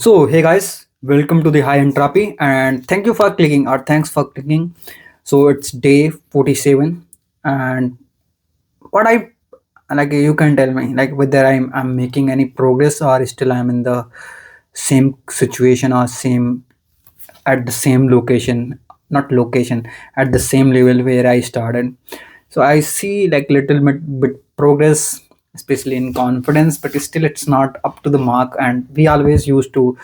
So, hey guys, welcome to the High Entropy and thank you for clicking or thanks for clicking. So, it's day 47 and what I like you can tell me like whether I'm making any progress or still I'm in the same situation or same at the same location, not location, at the same level where I started. So I see like little bit progress, especially in confidence, but still it's not up to the mark. And we always used to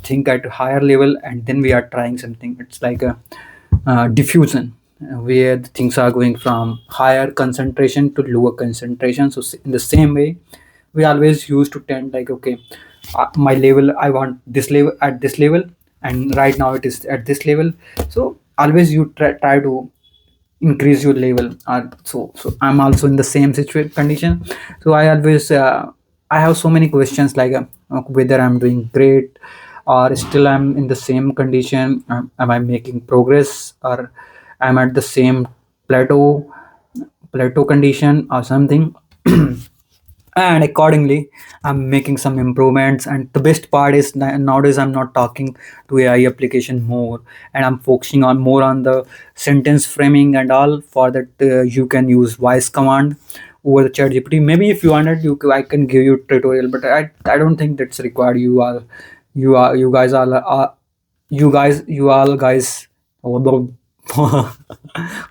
think at a higher level, and then we are trying something. It's like a diffusion where the things are going from higher concentration to lower concentration. So in the same way, we always used to tend like okay, my level I want this level at this level, and right now it is at this level. So always you try to increase your level. So I'm also in the same situation condition. So I always I have so many questions like whether I'm doing great or still I'm in the same condition. Am I making progress or I'm at the same plateau condition or something. And accordingly I'm making some improvements, and the best part is nowadays I'm not talking to AI application more, and I'm focusing on more on the sentence framing and all. For that you can use voice command over the chat GPT. Maybe if you wanted I can give you tutorial, but I don't think that's required. You guys are you all guys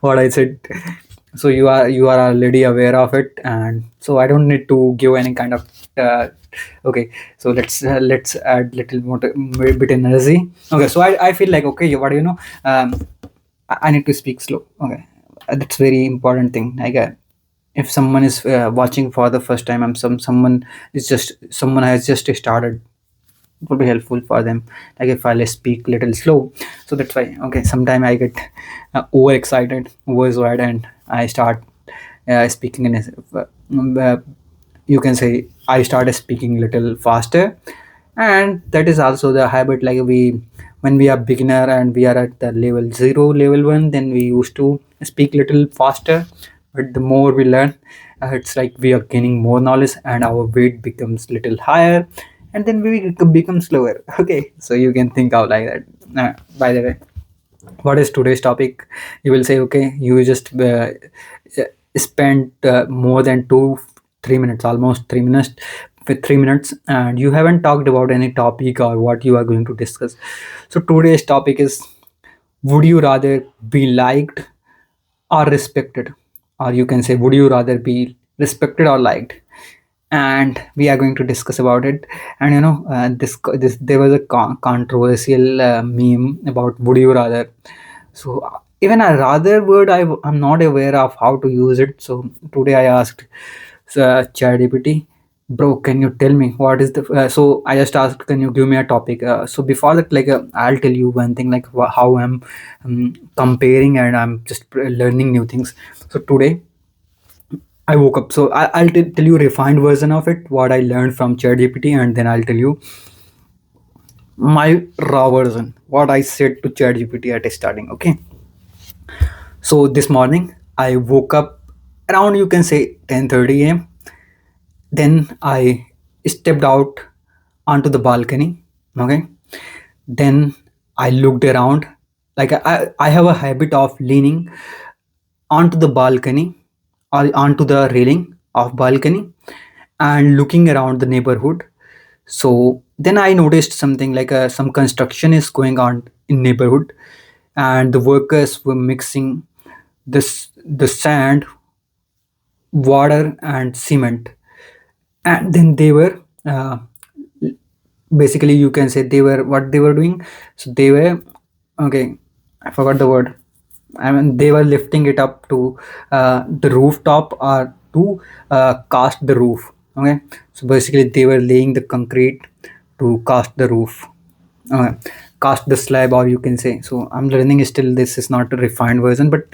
what I said. So you are already aware of it, and so I don't need to give any kind of uh, okay. So let's add little more bit energy. Okay, so I feel like okay, what do you know, I need to speak slow. Okay, that's very important thing. Like if someone is watching for the first time, someone has just started, it would be helpful for them like if I'll speak little slow. So that's why okay, sometime I get overexcited, overjoyed, and I start speaking in you can say I started speaking little faster. And that is also the habit, like we when we are beginner and we are at the level 0, level 1, then we used to speak little faster. But the more we learn, it's like we are gaining more knowledge and our weight becomes little higher, and then we become slower. Okay, so you can think out like that. By the way, what is today's topic? You will say okay, you just spent more than 2 3 minutes, almost 3 minutes, with 3 minutes, and you haven't talked about any topic or what you are going to discuss. So today's topic is, would you rather be liked or respected? Or you can say, would you rather be respected or liked? And we are going to discuss about it. And this there was a controversial meme about would you rather. So even a rather word, I'm not aware of how to use it. So today I asked ChatGPT, bro, can you tell me what is the so I just asked, can you give me a topic? So before that, like I'll tell you one thing, like how I'm comparing and I'm just learning new things. So today I woke up. So I'll tell you refined version of it, what I learned from ChatGPT, and then I'll tell you my raw version, what I said to ChatGPT at starting. Okay. So this morning I woke up around, you can say, 10:30 a.m. Then I stepped out onto the balcony. Okay. Then I looked around. Like I have a habit of leaning onto the balcony or onto the railing of balcony and looking around the neighborhood. So then I noticed something like some construction is going on in neighborhood, and the workers were mixing the sand, water, and cement. And then they were basically, you can say, they were what they were doing. So they were okay. I forgot the word. I mean, they were lifting it up to the rooftop or to cast the roof. Okay, so basically, they were laying the concrete to cast the roof, uh, cast the slab, or you can say. So I'm learning still. This is not a refined version, but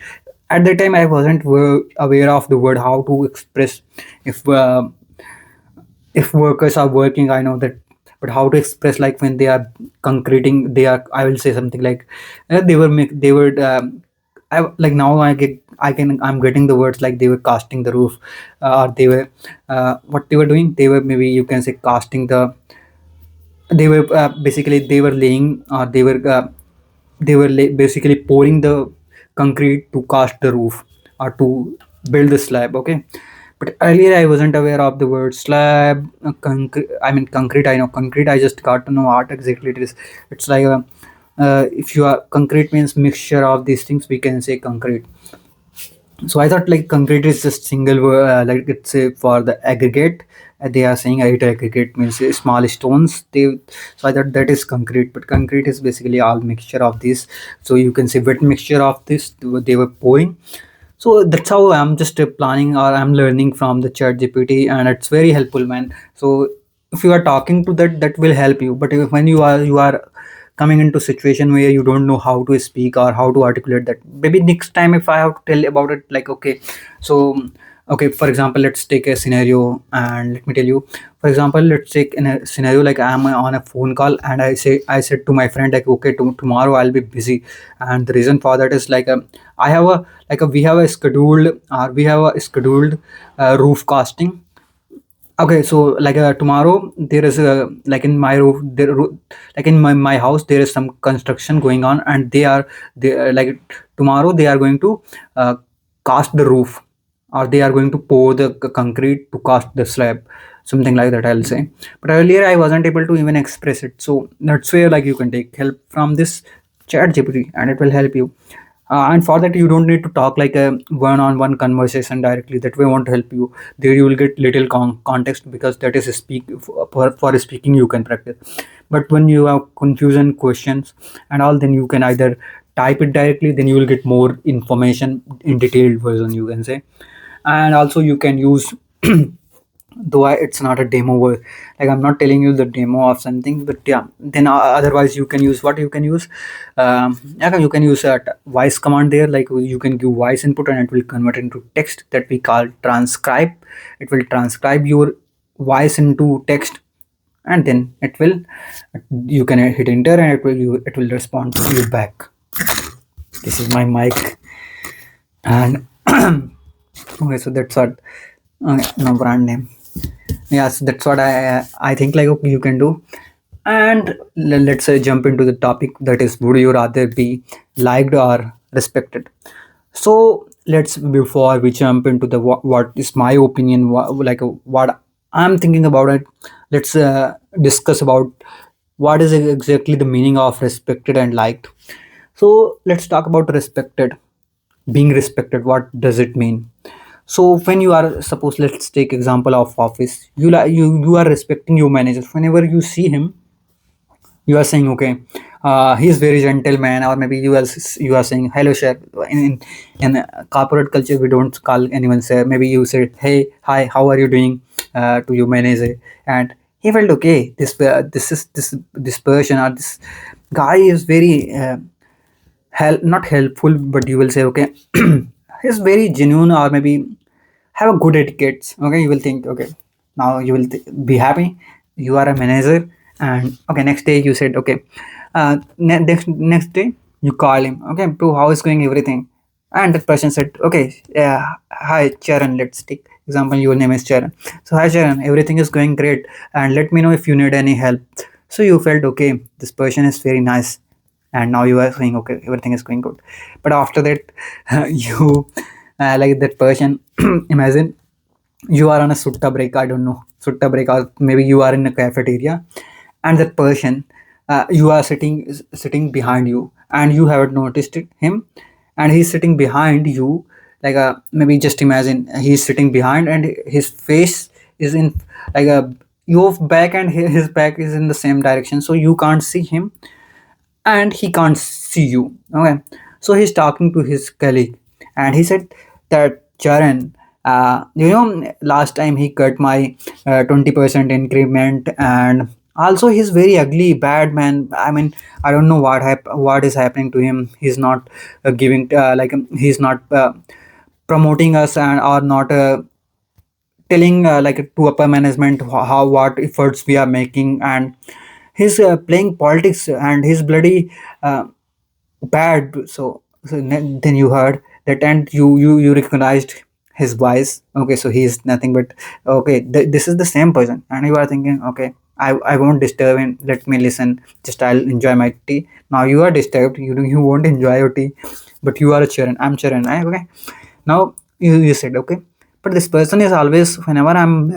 at that time I wasn't aware of the word how to express if if workers are working. I know that, but how to express like when they are concreting, they are, I will say something like they were like now I'm getting the words, like they were casting the roof, or they were what they were doing, they were, maybe you can say, casting the they were basically they were laying basically pouring the concrete to cast the roof or to build the slab. Okay, but earlier I wasn't aware of the word slab, concrete. I mean concrete. I know concrete. I just got to know what exactly it is. It's like a, if you are concrete means mixture of these things, we can say concrete. So I thought like concrete is just single word, like it's for the aggregate. They are saying it aggregate means small stones. So I thought that is concrete, but concrete is basically all mixture of this. So you can say wet mixture of this they were pouring. So that's how I'm just planning or I'm learning from the chat gpt, and it's very helpful, man. So if you are talking to that, that will help you. But when you are coming into situation where you don't know how to speak or how to articulate that, maybe next time if I have to tell about it, like okay, so okay, for example, let's take a scenario and let me tell you. For example, let's take in a scenario like I'm on a phone call and I said to my friend like okay, tomorrow I'll be busy. And the reason for that is like I have a we have a scheduled roof casting. Okay, so like tomorrow there is a like in my roof like in my house there is some construction going on, and they are, like tomorrow they are going to uh, cast the roof, or they are going to pour the concrete to cast the slab, something like that I'll say. But earlier I wasn't able to even express it, so that's where like you can take help from this chat gpt and it will help you. And for that you don't need to talk like a one-on-one conversation directly. That way won't help you. There you will get little context, because that is a for speaking you can practice. But when you have confusion questions and all, then you can either type it directly, then you will get more information in detailed version, you can say. And also you can use though it's not a demo like I'm not telling you the demo of something, but yeah, then otherwise you can use what you can use. Yeah, you can use a voice command there, like you can give voice input and it will convert into text, that we call transcribe. It will transcribe your voice into text, and then it will, you can hit enter and it will respond to you back. This is my mic. And okay, so that's what no brand name. Yes, that's what I think like okay, you can do. And let's jump into the topic, that is, would you rather be liked or respected? So let's, before we jump into the what is my opinion, what I'm thinking about it, let's discuss about what is exactly the meaning of respected and liked. So let's talk about respected. Being respected, what does it mean? So when you are, suppose let's take example of office, you are respecting your manager. Whenever you see him, you are saying okay, he is very gentleman, or maybe you are saying hello sir. In corporate culture we don't call anyone sir. Maybe you say hey, hi, how are you doing, to your manager. And he felt okay, this person or this guy is very not helpful, but you will say okay, he's very genuine, or maybe have a good etiquette. Okay, you will think okay, now you will be happy, you are a manager. And okay, next day you said okay, next day you call him, okay bro, how is going everything? And that person said okay, yeah, hi Charan, let's take example, your name is Charan. So hi Charan, everything is going great, and let me know if you need any help. So you felt okay, this person is very nice, and now you are saying okay, everything is going good. But after that you like that person imagine you are on a sutta break, I don't know, sutta break, or maybe you are in a cafeteria, and that person, you are sitting behind you, and you haven't noticed him, and he's sitting behind you, like maybe just imagine he's sitting behind and his face is in like a your back, and his back is in the same direction, so you can't see him and he can't see you. Okay, so he's talking to his colleague, and he said that Charan, last time he cut my 20% increment, and also he's very ugly, bad man. I mean, I don't know what is happening to him. He's not giving he's not promoting us, and or not telling like to upper management how what efforts we are making, and he's playing politics, and he's bloody uh, bad. Then you heard that, and you recognized his voice. Okay, so he's nothing but okay, this is the same person, and you are thinking okay, I won't disturb him, let me listen, just I'll enjoy my tea. Now you are disturbed, you won't enjoy your tea, but you are a Charan, I'm Charan, right? Okay. Now you said okay, but this person is always, whenever I'm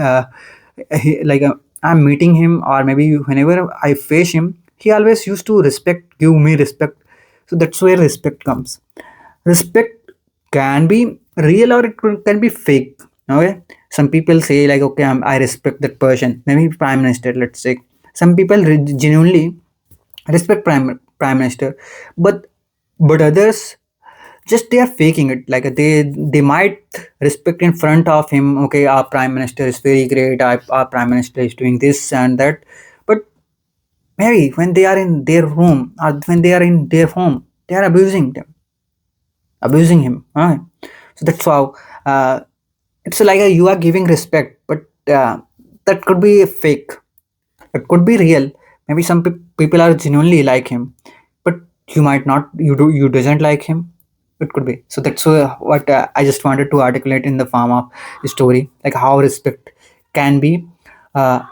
like I'm meeting him, or maybe whenever I face him, he always used to give me respect. So that's where respect comes. Respect can be real, or can be fake. Okay, some people say like, okay, I respect that person, maybe prime minister, let's say. Some people genuinely respect prime minister, but others, just they are faking it, like they might respect in front of him. Okay, our prime minister is very great, our prime minister is doing this and that, but maybe when they are in their room, or when they are in their home, they are abusing him. So that's how, uh, it's like you are giving respect, but that could be fake, it could be real. Maybe some people are genuinely like him, but you might not, you doesn't like him. It could be. So that's what I just wanted to articulate in the form of story, like how respect can uh,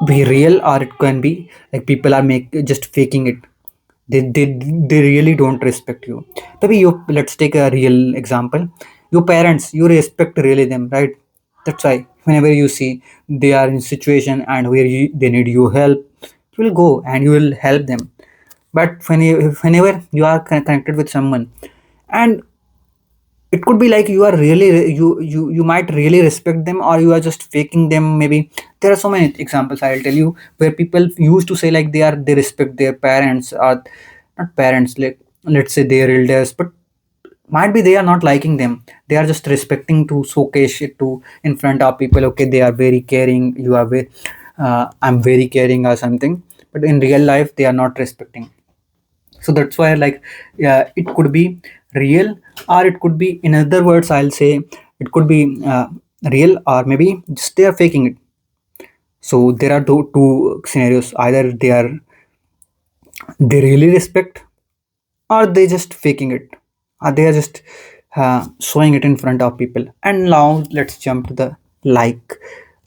be real, or it can be like people are just faking it. They really don't respect you. Maybe you, let's take a real example. Your parents, you respect really them, right? That's why whenever you see they are in situation and where they need your help, you will go and you will help them. But whenever you are connected with someone, and it could be like you are really, you might really respect them, or you are just faking them. Maybe there are so many examples I'll tell you, where people used to say like they respect their parents, or not parents, like let's say their elders, but might be they are not liking them. They are just respecting to showcase it to in front of people. Okay, they are very caring, you are very, I'm very caring or something, but in real life they are not respecting. So that's why, like, yeah, it could be real, or it could be, in other words I'll say, it could be real, or maybe just they are faking it. So there are two scenarios: either they really respect, or they just faking it, or they are just showing it in front of people. And now let's jump to the like,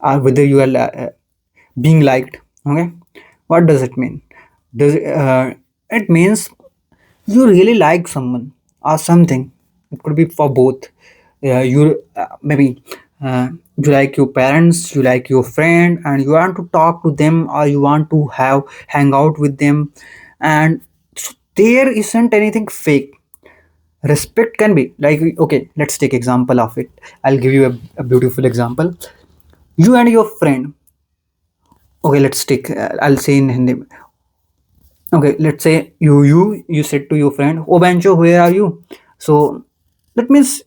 whether you are being liked. Okay, what does it mean? Does it means you really like someone or something. It could be for both. You maybe you like your parents, you like your friend, and you want to talk to them, or you want to have hang out with them, and so there isn't anything fake. Respect can be like, okay, let's take example of it. I'll give you a beautiful example. You and your friend. Okay, let's take. I'll say in Hindi. Okay, let's say you said to your friend, "Oh Bancho, where are you?" So that means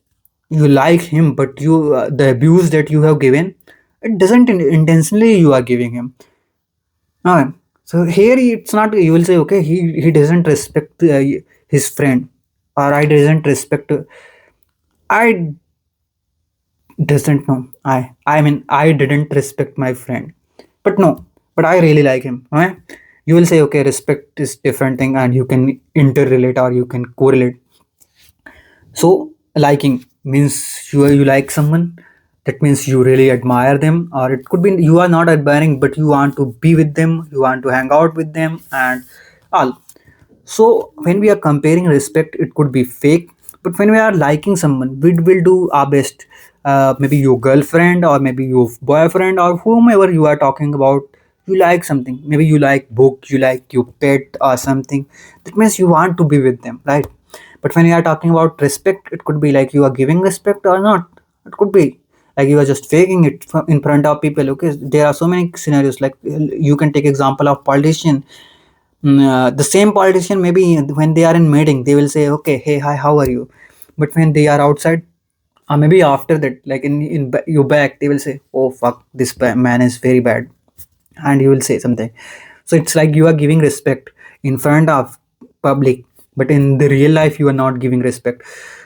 you like him, but the abuse that you have given, it doesn't intentionally you are giving him. Okay. So here it's not. You will say, okay, he doesn't respect his friend, or I doesn't respect. I doesn't know. I mean I didn't respect my friend, but no, but I really like him. Okay? You will say, okay, respect is different thing, and you can interrelate, or you can correlate. So liking means you like someone. That means you really admire them, or it could be you are not admiring, but you want to be with them, you want to hang out with them, and all. So when we are comparing respect, it could be fake. But when we are liking someone, we will do our best. Maybe your girlfriend, or maybe your boyfriend, or whomever you are talking about. You like something. Maybe you like book, you like your pet or something. That means you want to be with them, right? But when you are talking about respect, it could be like you are giving respect or not. It could be like you are just faking it in front of people. Okay, there are so many scenarios. Like you can take example of politician. The same politician, maybe when they are in meeting, they will say, okay, hey, hi, how are you? But when they are outside, maybe after that, like your back, they will say, oh fuck, this man is very bad, and you will say something. So it's like you are giving respect in front of public, but in the real life you are not giving respect.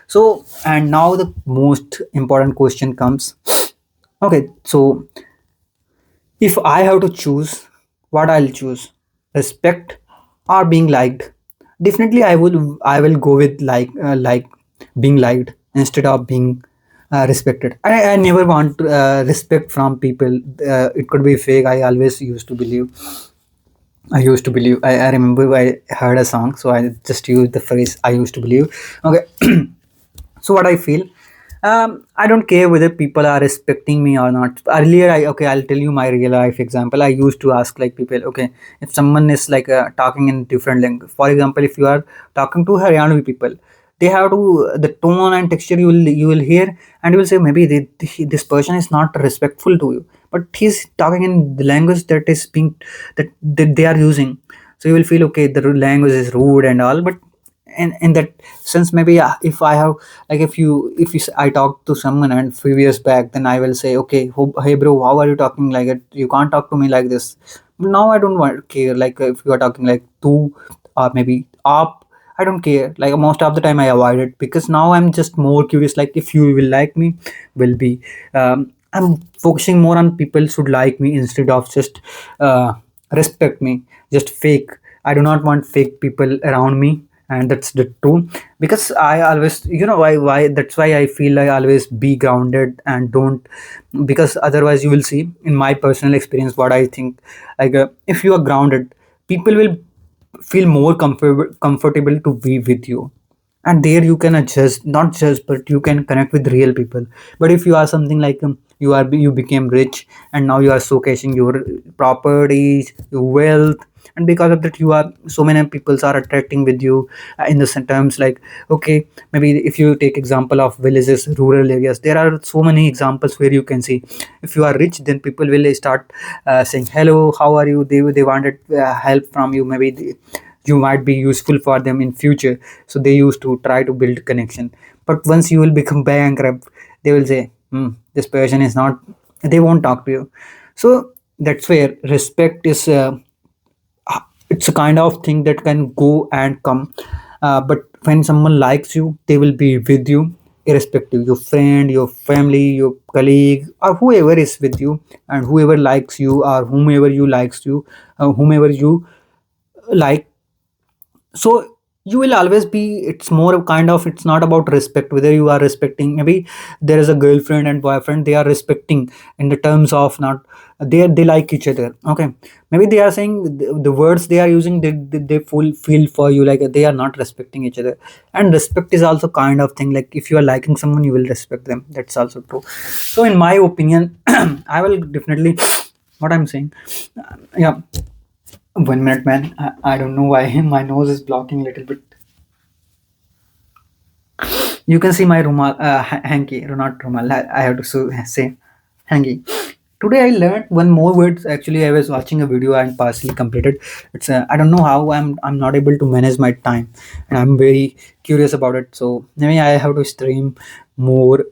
So, and now the most important question comes. Okay, so if I have to choose, what I'll choose, respect or being liked? Definitely, I will go with like being liked instead of being respected. I never want respect from people. It could be fake. I used to believe. I remember I heard a song, so I just used the phrase "I used to believe." Okay, so what I feel, I don't care whether people are respecting me or not. Earlier, I'll tell you my real life example. I used to ask like people, okay, if someone is like talking in different language. For example, if you are talking to Haryanvi people, they have to the tone and texture you will hear, and you will say maybe this person is not respectful to you, but he's talking in the language that they are using. So you will feel okay, the language is rude and all, but in that sense, maybe if I have like I talk to someone and few years back, then I will say, okay, hey bro, how are you talking like it? You can't talk to me like this. But now I don't want care. Like if you are talking like to or maybe up, I don't care. Like most of the time I avoid it because now I'm just more curious. Like if you will like me, will be. I'm focusing more on people should like me instead of just respect me. Just fake. I do not want fake people around me, and that's the true. Because I always, why that's why I feel I always be grounded and don't. Because otherwise, you will see in my personal experience what I think. Like if you are grounded, people will feel more comfortable to be with you, and there you can adjust, not just, but you can connect with real people. But if you are something like you became rich, and now you are showcasing your properties, your wealth, and because of that you are so many people are attracting with you in the terms like, okay, maybe if you take example of villages, rural areas, there are so many examples where you can see if you are rich, then people will start saying hello, how are you, they wanted help from you, maybe you might be useful for them in future, so they used to try to build connection. But once you will become bankrupt, they will say, this person is not, they won't talk to you. So that's where respect is it's a kind of thing that can go and come, but when someone likes you, they will be with you irrespective, your friend, your family, your colleague, or whoever is with you, and whoever likes you or whomever you likes you, whomever you like. So you will always be, it's more of kind of, it's not about respect whether you are respecting, maybe there is a girlfriend and boyfriend, they are respecting in the terms of not, they like each other, okay, maybe they are saying the words they are using, they full feel for you, like they are not respecting each other. And respect is also kind of thing, like if you are liking someone, you will respect them, that's also true. So in my opinion, I will definitely, what I'm saying, yeah, 1 minute, man. I don't know why my nose is blocking a little bit. You can see my rumal, hanky, not rumal. I have to say hanky. Today I learned one more word. Actually, I was watching a video and partially completed. It's I don't know how I'm not able to manage my time, and I'm very curious about it. So maybe I have to stream more.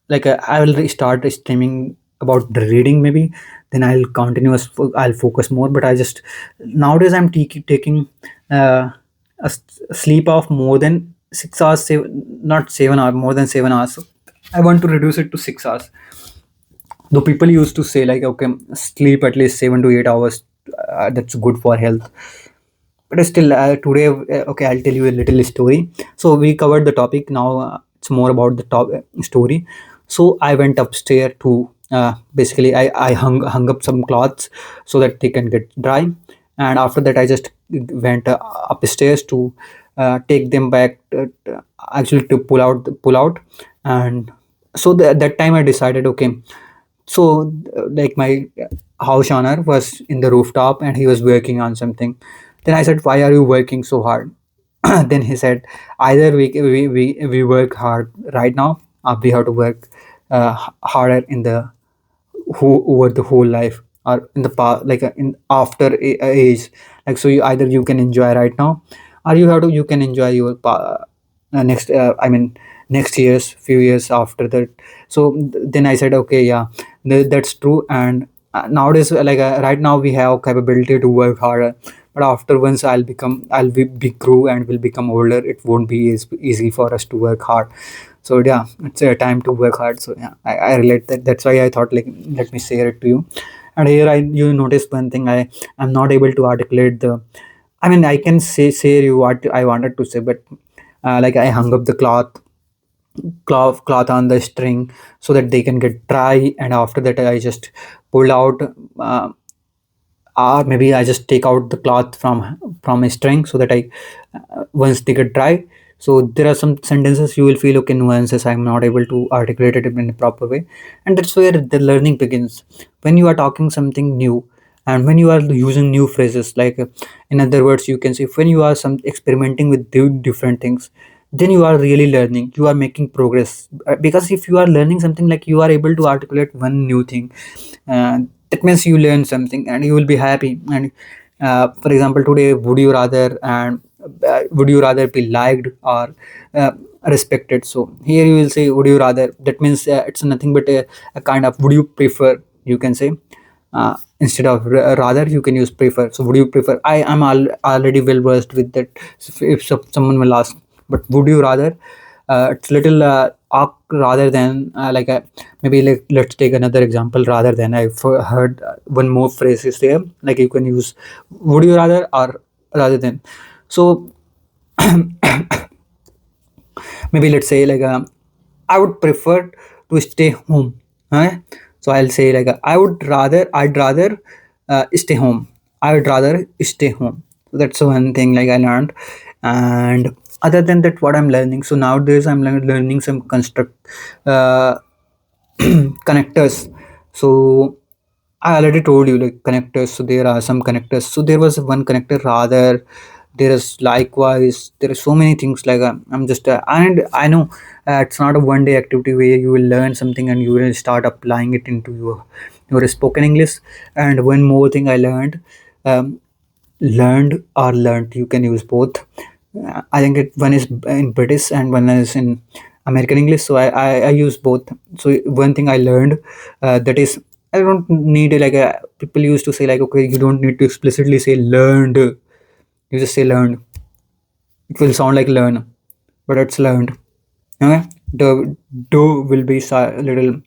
Like I will start streaming about the reading maybe. Then I'll focus more. But I just nowadays I'm taking uh, sleep of more than 6 hours. Not 7 hours, more than 7 hours. So I want to reduce it to 6 hours. Though people used to say like, okay, sleep at least 7 to 8 hours. That's good for health. But still, today, okay, I'll tell you a little story. So we covered the topic. Now it's more about the top story. So I went upstairs to basically I hung up some cloths so that they can get dry, and after that I just went upstairs to take them back, actually to pull out. And so that time I decided, okay, so like my house owner was in the rooftop and he was working on something. Then I said, why are you working so hard? Then he said, either we work hard right now, or we have to work harder in the over the whole life, or in the past, like in after age. Like so you can enjoy right now, or you can enjoy your next I mean next years, few years after that. So then I said, okay, yeah, that's true. And nowadays, like right now we have capability to work harder, but after once I'll be grew and will become older, it won't be as easy for us to work hard. So yeah, it's a time to work hard. So yeah, I relate that. That's why I thought like, let me share it to you. And here you notice one thing, I'm not able to articulate the, I mean I can say you what I wanted to say, but like I hung up the cloth cloth on the string so that they can get dry, and after that I just pull out, uh, or maybe I just take out the cloth from a string so that I once they get dry. So there are some sentences you will feel okay, nuances I'm not able to articulate it in a proper way, and that's where the learning begins. When you are talking something new, and when you are using new phrases, like in other words you can say, when you are some experimenting with different things, then you are really learning, you are making progress. Because if you are learning something, like you are able to articulate one new thing, that means you learn something and you will be happy. And for example, today, would you rather, and would you rather be liked or uh, respected? So here you will say would you rather. That means it's nothing but a kind of would you prefer, you can say. Instead of rather, you can use prefer. So would you prefer, I am already well versed with that. So if someone will ask, but would you rather, it's little awk rather than like a, maybe like, let's take another example. Rather than, I've heard one more phrase is there, like you can use would you rather or rather than. So maybe let's say like I would prefer to stay home, huh? So I'll say like I'd rather stay home. I would rather stay home. So that's one thing like I learned. And other than that, what I'm learning, so nowadays I'm learning some construct uh, connectors. So I already told you like connectors. So there are some connectors. So there was one connector rather. There is likewise. There are so many things like I'm just and I know it's not a one day activity where you will learn something and you will start applying it into your spoken English. And one more thing I learned, um, learned or learned, you can use both. I think one is in British and one is in American English, so I use both. So one thing I learned, that is, I don't need like a, people used to say like, okay, you don't need to explicitly say learned, you just say learned. It will sound like learn, but it's learned. Okay, the do will be a little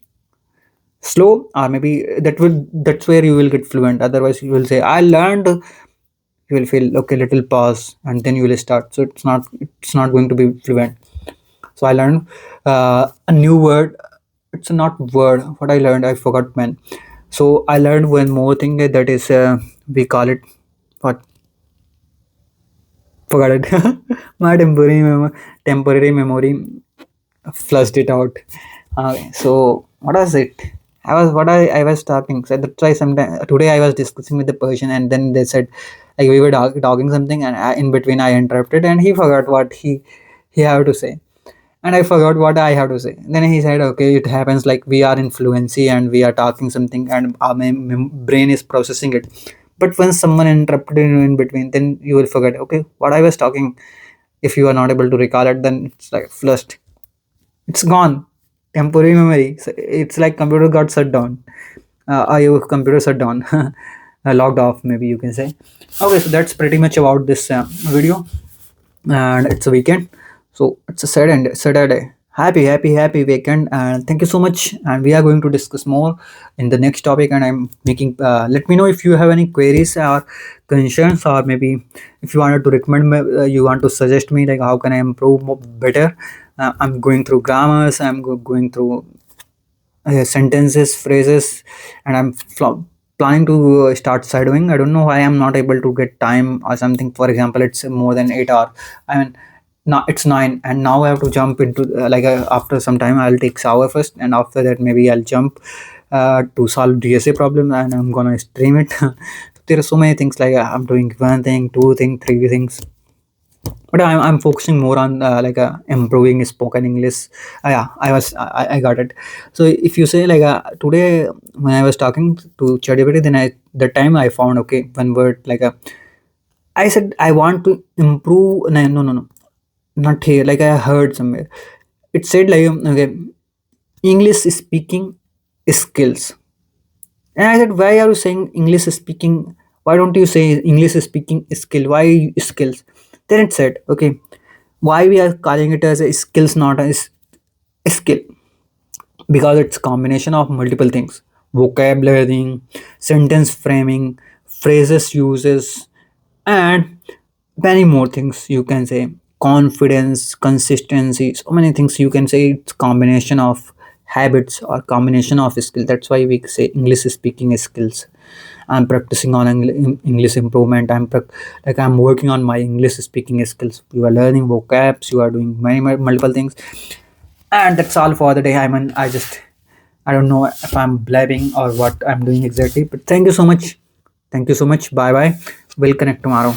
slow, or maybe that's where you will get fluent. Otherwise you will say I learned, you will feel okay, little pause, and then you will start. So it's not going to be fluent. So I learned a new word. It's not word, what I learned, I forgot when. So I learned one more thing, that is we call it what, forgot it. My temporary memory flushed it out. Okay, so what was it? I was talking. So that's why sometime today I was discussing with the person, and then they said like we were talking something, and in between I interrupted, and he forgot what he had to say, and I forgot what I have to say. Then he said, okay, it happens, like we are in fluency and we are talking something, and our brain is processing it. But when someone interrupted you in between, then you will forget. Okay, what I was talking. If you are not able to recall it, then it's like flushed, it's gone. Temporary memory. So it's like computer got shut down. Your computer shut down, logged off. Maybe you can say. Okay, so that's pretty much about this video. And it's a weekend, so it's a Saturday. Happy weekend, and thank you so much. And we are going to discuss more in the next topic. And I'm making. Let me know if you have any queries or concerns, or maybe if you wanted to recommend me, you want to suggest me like how can I improve better. I'm going through grammars. I'm going through sentences, phrases, and I'm planning to start shadowing. I don't know why I'm not able to get time or something. For example, it's more than 8 hours. I mean, now it's 9, and now I have to jump into after some time. I'll take shower first, and after that maybe I'll jump to solve DSA problem, and I'm gonna stream it. There are so many things like I'm doing one thing, two thing, three things, but I'm focusing more on like improving spoken English. Yeah, I got it. So if you say like today when I was talking to ChatGPT, then the time I found okay one word like I said I want to improve. No, no, no, no, not here. Like I heard somewhere it said like okay, English speaking skills. And I said, why are you saying English speaking? Why don't you say English speaking skill? Why skills? Then it said, okay, why we are calling it as a skills, not as a skill? Because it's combination of multiple things: vocabulary, sentence framing, phrases uses, and many more things you can say. confidence, consistency, so many things. You can say it's combination of habits or combination of skill. That's why we say English speaking skills. I'm practicing on English improvement. Like I'm working on my English speaking skills. You are learning vocabs. You are doing multiple things, and that's all for the day. I don't know if I'm blabbing or what I'm doing exactly, but thank you so much. Thank you so much. Bye bye. We'll connect tomorrow.